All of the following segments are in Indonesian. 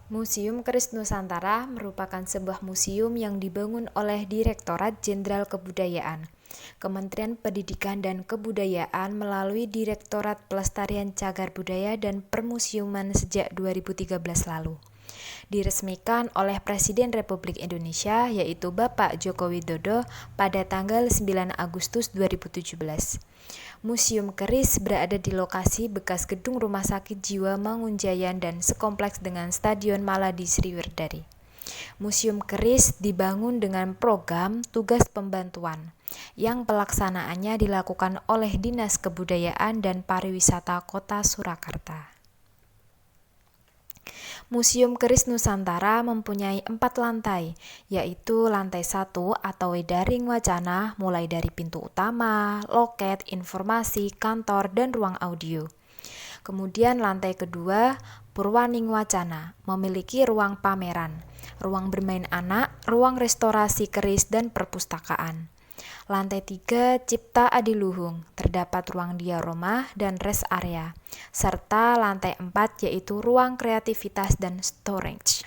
Museum Keris Nusantara merupakan sebuah museum yang dibangun oleh Direktorat Jenderal Kebudayaan, Kementerian Pendidikan dan Kebudayaan melalui Direktorat Pelestarian Cagar Budaya dan Permusiuman sejak 2013 lalu. Diresmikan oleh Presiden Republik Indonesia yaitu Bapak Joko Widodo pada tanggal 9 Agustus 2017. Museum Keris berada di lokasi bekas gedung Rumah Sakit Jiwa Mangunjayan dan sekompleks dengan Stadion Maladi Sriwedari. Museum Keris dibangun dengan program tugas pembantuan yang pelaksanaannya dilakukan oleh Dinas Kebudayaan dan Pariwisata Kota Surakarta. Museum Keris Nusantara mempunyai 4 lantai, yaitu lantai 1 atau Wedaring Wacana mulai dari pintu utama, loket, informasi, kantor, dan ruang audio. Kemudian lantai kedua, Purwaning Wacana, memiliki ruang pameran, ruang bermain anak, ruang restorasi keris, dan perpustakaan. Lantai 3, Cipta Adiluhung, terdapat ruang diaroma dan rest area, serta lantai 4 yaitu ruang kreativitas dan storage.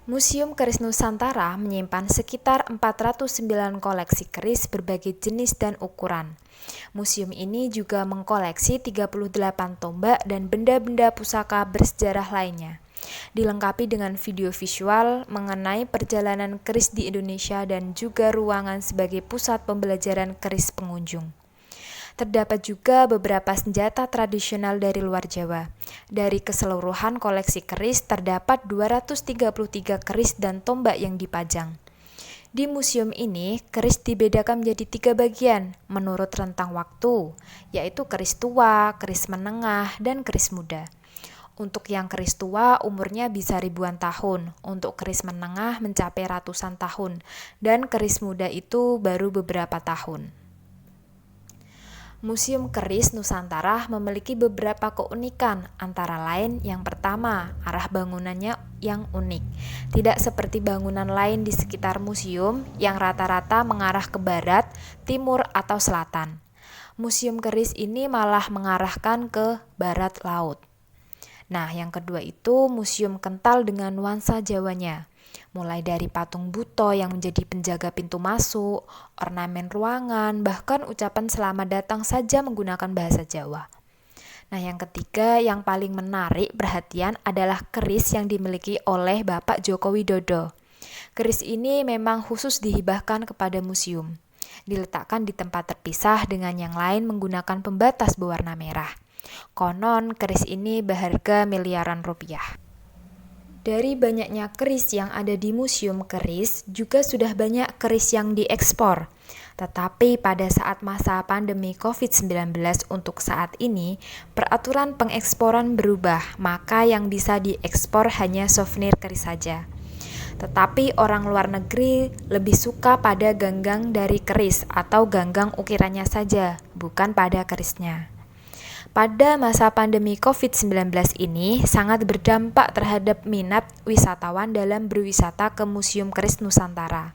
Museum Keris Nusantara menyimpan sekitar 409 koleksi keris berbagai jenis dan ukuran. Museum ini juga mengkoleksi 38 tombak dan benda-benda pusaka bersejarah lainnya, dilengkapi dengan video visual mengenai perjalanan keris di Indonesia dan juga ruangan sebagai pusat pembelajaran keris pengunjung. Terdapat juga beberapa senjata tradisional dari luar Jawa. Dari keseluruhan koleksi keris terdapat 233 keris dan tombak yang dipajang. Di museum ini, keris dibedakan menjadi 3 bagian menurut rentang waktu, yaitu keris tua, keris menengah, dan keris muda. Untuk yang keris tua umurnya bisa ribuan tahun, untuk keris menengah mencapai ratusan tahun, dan keris muda itu baru beberapa tahun. Museum Keris Nusantara memiliki beberapa keunikan, antara lain yang pertama, arah bangunannya yang unik. Tidak seperti bangunan lain di sekitar museum yang rata-rata mengarah ke barat, timur, atau selatan. Museum Keris ini malah mengarahkan ke barat laut. Nah, yang kedua itu museum kental dengan nuansa Jawanya. Mulai dari patung buto yang menjadi penjaga pintu masuk, ornamen ruangan, bahkan ucapan selamat datang saja menggunakan bahasa Jawa. Nah, yang ketiga yang paling menarik perhatian adalah keris yang dimiliki oleh Bapak Joko Widodo. Keris ini memang khusus dihibahkan kepada museum. Diletakkan di tempat terpisah dengan yang lain menggunakan pembatas berwarna merah. Konon keris ini berharga miliaran rupiah. Dari banyaknya keris yang ada di Museum Keris, juga sudah banyak keris yang diekspor. Tetapi pada saat masa pandemi COVID-19 untuk saat ini, peraturan pengeksporan berubah, maka yang bisa diekspor hanya souvenir keris saja. Tetapi orang luar negeri lebih suka pada ganggang dari keris atau ganggang ukirannya saja, bukan pada kerisnya. Pada masa pandemi COVID-19 ini sangat berdampak terhadap minat wisatawan dalam berwisata ke Museum Keris Nusantara.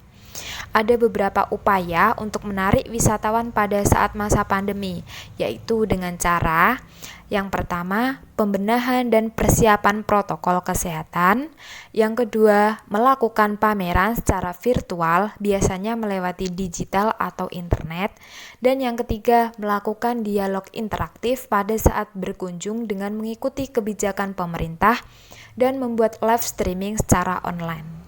Ada beberapa upaya untuk menarik wisatawan pada saat masa pandemi, yaitu dengan cara yang pertama, pembenahan dan persiapan protokol kesehatan. Yang kedua, melakukan pameran secara virtual, biasanya melewati digital atau internet. Dan yang ketiga, melakukan dialog interaktif pada saat berkunjung dengan mengikuti kebijakan pemerintah dan membuat live streaming secara online.